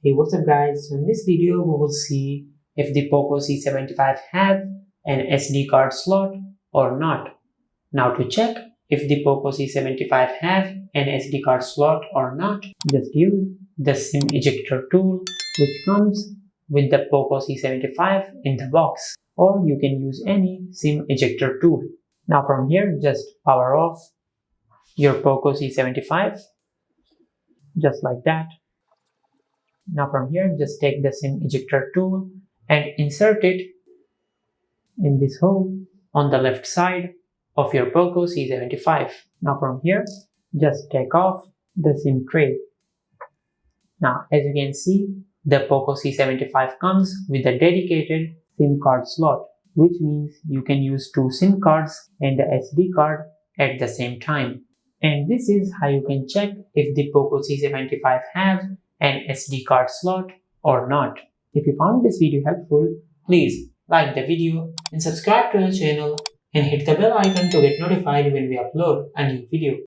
Hey, what's up guys? So in this video we will see if the Poco C75 has an SD card slot or not. Now to check if the Poco C75 has an SD card slot or not, just use the SIM ejector tool which comes with the Poco C75 in the box, or you can use any SIM ejector tool. Now from here just power off your Poco C75 just like that. Now from here just take the SIM ejector tool and insert it in this hole on the left side of your Poco C75. Now from here just take off the SIM tray. Now as you can see, the Poco C75 comes with a dedicated SIM card slot, which means you can use two SIM cards and the SD card at the same time. And this is how you can check if the Poco C75 has an SD card slot or not. If you found this video helpful, please like the video and subscribe to our channel and hit the bell icon to get notified when we upload a new video.